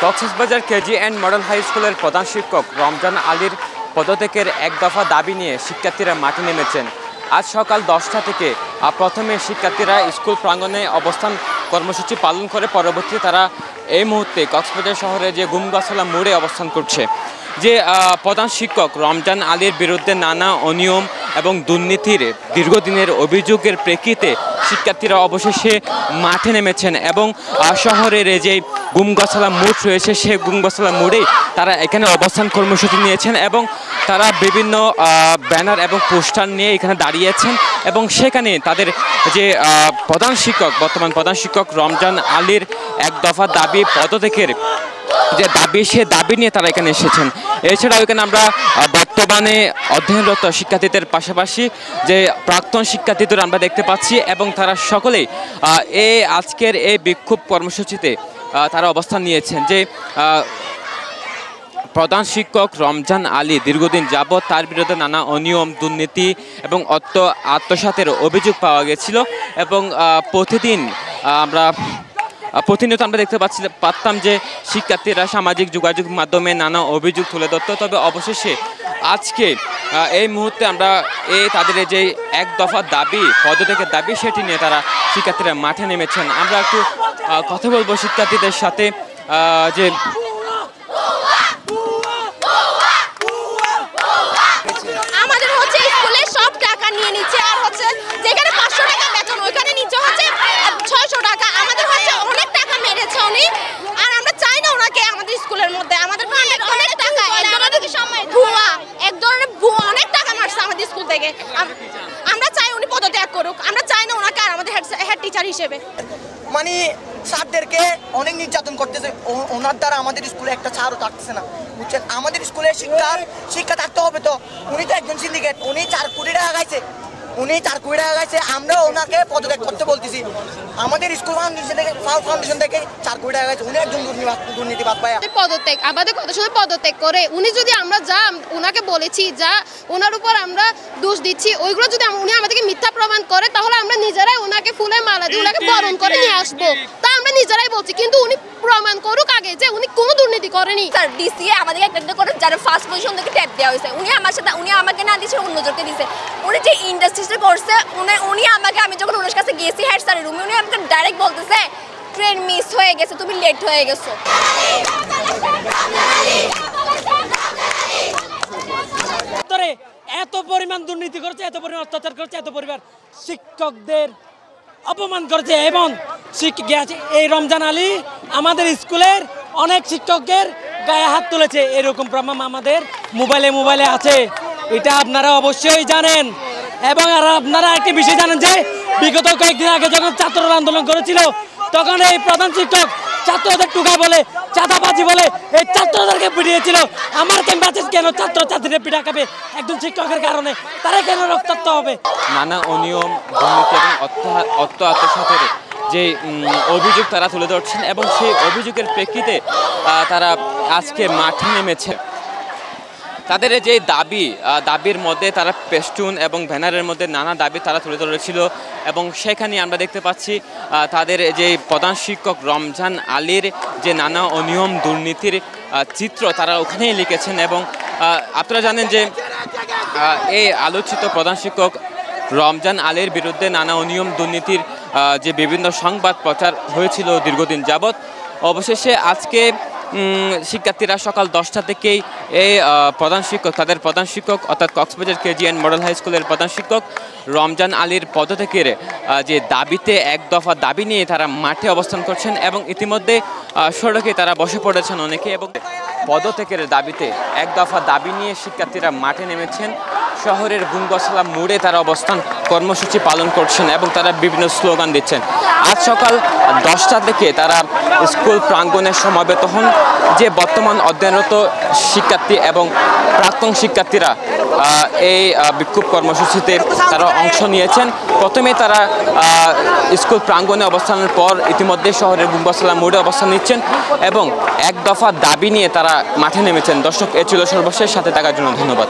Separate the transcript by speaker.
Speaker 1: Cox's Bazar KG and model high স্কুলের প্রধান শিক্ষক রমজান আলীর পদত্যাগের এক দফা দাবি নিয়ে শিক্ষার্থীরা মাঠে নেমেছেন। আজ সকাল 10টা থেকে প্রথমে শিক্ষার্থীরা স্কুল প্রাঙ্গণে অবস্থান কর্মসূচি পালন করে পরবর্তীতে তারা এই মুহূর্তে কক্সবাজার শহরে যে গুমগাছলা মোড়ে অবস্থান করছে। যে প্রধান শিক্ষক রমজান আলীর বিরুদ্ধে নানা অনিয়ম এবং দুর্নীতির দীর্ঘদিনের অভিযোগের প্রেক্ষিতে শিক্ষার্থীরা অবশেষে মাঠে নেমেছেন এবং শহরের যে গুমগাছলা মোড় রয়েছে সেই গুমগাছলা মোড়েই তারা এখানে অবস্থান কর্মসূচি নিয়েছেন এবং তারা বিভিন্ন ব্যানার এবং পোস্টার নিয়ে এখানে দাঁড়িয়েছেন এবং সেখানে তাদের যে বর্তমান প্রধান শিক্ষক রমজান আলীর এক দফা দাবি পদত্যাগের যে দাবি সে দাবি নিয়ে তারা এখানে এসেছেন। এছাড়াও এখানে আমরা বর্তমানে অধ্যয়নরত শিক্ষার্থীদের পাশাপাশি যে প্রাক্তন শিক্ষার্থীদের আমরা দেখতে পাচ্ছি এবং তারা সকলেই আজকের এই বিক্ষোভ কর্মসূচিতে তারা অবস্থান নিয়েছেন। যে প্রধান শিক্ষক রমজান আলী দীর্ঘদিন যাবৎ তার বিরুদ্ধে নানা অনিয়ম দুর্নীতি এবং আত্মসাতের অভিযোগ পাওয়া গেছিল এবং প্রতিনিয়ত আমরা দেখতে পারতাম যে শিক্ষার্থীরা সামাজিক যোগাযোগ মাধ্যমে নানা অভিযোগ তুলে ধরত। তবে অবশেষে আজকে এই মুহূর্তে আমরা তাদের যে এক দফা দাবি পদত্যাগের দাবি সেটি নিয়ে তারা শিক্ষার্থীরা মাঠে নেমেছেন। আমরা একটু কথা বলবো শিক্ষার্থীদের সাথে যে
Speaker 2: আমাদের হচ্ছে স্কুলে সব টাকা নিয়ে নিচ্ছে আর হচ্ছে যেখানে 500 টাকা বেতন ওইখানে নিচ্ছে হচ্ছে 600 টাকা। আমাদের হচ্ছে অনেক টাকা মেরেছে উনি আর আমরা চাই না ওনাকে আমাদের স্কুলের মধ্যে। আমাদের অনেক টাকা এক ধরনের ভুয়া অনেক টাকা মারছে আমাদের স্কুল থেকে। আমরা চাই উনি পদত্যাগ করুক। আমরা চাই না ওনাকে আর আমাদের হেড টিচার হিসেবে।
Speaker 3: মানে স্যারদেরকে অনেক নির্যাতন করতেছে, ওনার দ্বারা আমাদের স্কুলে একটা ছাড়ও থাকছে না, বুঝছেন। আমাদের স্কুলে শিক্ষা থাকতে হবে। তো উনি তো একজন সিন্ডিকেট, উনি 4 কোটি টাকা গাইছে, আমরা ওনাকে পদত্যাগ করতে বলতেছি। আমাদের স্কুল ফাউন্ডেশন থেকে 4 কোটি টাকা গাইছে, উনি একজন দুর্নীতিবাদ ভাই।
Speaker 2: পদত্যাগ আমাদের কথা শুনে পদত্যাগ করে উনি যদি আমরা যা ওনাকে বলেছি যা ওনার উপর আমরা দোষ দিচ্ছি ওইগুলো যদি উনি আমাদেরকে মিথ্যা প্রমাণ করে তাহলে আমরা নিজেরাই ওনাকে ফুলের মালা দিয়ে ওনাকে বরণ করে নিয়ে আসবো। তা আমরা নিজেরাই বলছি, কিন্তু উনি প্রমাণ করুক আগে যে উনি কোনো দুর্নীতি করেনি।
Speaker 4: স্যার ডিসিএ আমাদেরকে একটা করে যারা ফার্স্ট পজিশন থেকে ট্যাপ দেওয়া হয়েছে, উনি আমাকে না দিয়েছে অন্যজনকে দিয়েছে। উনি যে ইন্ডাস্ট্রিটা করছে উনি আমাকে, আমি যখন ওনার কাছে গিয়েছি হেড স্যারের রুমে, উনি আমাকে ডাইরেক্ট বলতেছে ট্রেন মিস হয়ে গেছে, তুমি লেট হয়ে গেছো।
Speaker 5: এত পরিমাণ দুর্নীতি করেছে, এত পরিমাণ অত্যাচার করেছে, এত পরিমাণ শিক্ষকদের অপমান করেছে এবং এই রমজান আলী আমাদের স্কুলের অনেক শিক্ষকের গায়ে হাত তুলেছে। এরকম প্রমাণ আমাদের মোবাইলে আছে, এটা আপনারা অবশ্যই জানেন। এবং আপনারা একটি বিষয় জানেন যে বিগত কয়েকদিন আগে যখন ছাত্ররা আন্দোলন করেছিল তখন এই প্রধান শিক্ষক ছাত্রদের টুকা বলে চাঁদাবাজি বলে এই ছাত্রদেরকে পিটিয়েছিল। আমার ক্যাম্পাসে কেন ছাত্রছাত্রীরা পিঠা খাবে একজন শিক্ষকের কারণে? তারা কেন রক্তাক্ত হবে?
Speaker 1: নানা অনিয়ম দুর্নীতি এবং আত্মসাতের যে অভিযোগ তারা তুলে ধরছেন এবং সেই অভিযোগের প্রেক্ষিতে তারা আজকে মাঠে নেমেছে। তাদের যে দাবির মধ্যে তারা পেস্টুন এবং ব্যানারের মধ্যে নানা দাবি তারা তুলে ধরেছিল এবং সেখানে আমরা দেখতে পাচ্ছি তাদের যে প্রধান শিক্ষক রমজান আলীর যে নানা অনিয়ম দুর্নীতির চিত্র তারা ওখানেই লিখেছেন। এবং আপনারা জানেন যে এই আলোচিত প্রধান শিক্ষক রমজান আলীর বিরুদ্ধে নানা অনিয়ম দুর্নীতির যে বিভিন্ন সংবাদ প্রচার হয়েছিল দীর্ঘদিন যাবৎ। অবশেষে আজকে শিক্ষার্থীরা সকাল 10টা থেকেই তাদের প্রধান শিক্ষক অর্থাৎ Cox's Bazar KG and model high স্কুলের প্রধান শিক্ষক রমজান আলীর পদত্যাগের যে দাবিতে এক দফা দাবি নিয়ে তারা মাঠে অবস্থান করছেন এবং ইতিমধ্যে সড়কে তারা বসে পড়েছেন অনেকে এবং পদত্যাগের দাবিতে এক দফা দাবি নিয়ে শিক্ষার্থীরা মাঠে নেমেছেন। শহরের গুমগাছলা মোড়ে তারা অবস্থান কর্মসূচি পালন করছেন এবং তারা বিভিন্ন স্লোগান দিচ্ছেন। আজ সকাল 10টা থেকে তারা স্কুল প্রাঙ্গণে সমবেত হন। যে বর্তমান অধ্যয়নরত শিক্ষার্থী এবং প্রাক্তন শিক্ষার্থীরা এই বিক্ষোভ কর্মসূচিতে তারা অংশ নিয়েছেন। প্রথমে তারা স্কুল প্রাঙ্গণে অবস্থানের পর ইতিমধ্যে শহরের গুমগাছলা মোড়ে অবস্থান নিচ্ছেন এবং এক দফা দাবি নিয়ে তারা মাঠে নেমেছেন। দর্শক, এ ছিল সর্বশেষ, সাথে থাকার জন্য ধন্যবাদ।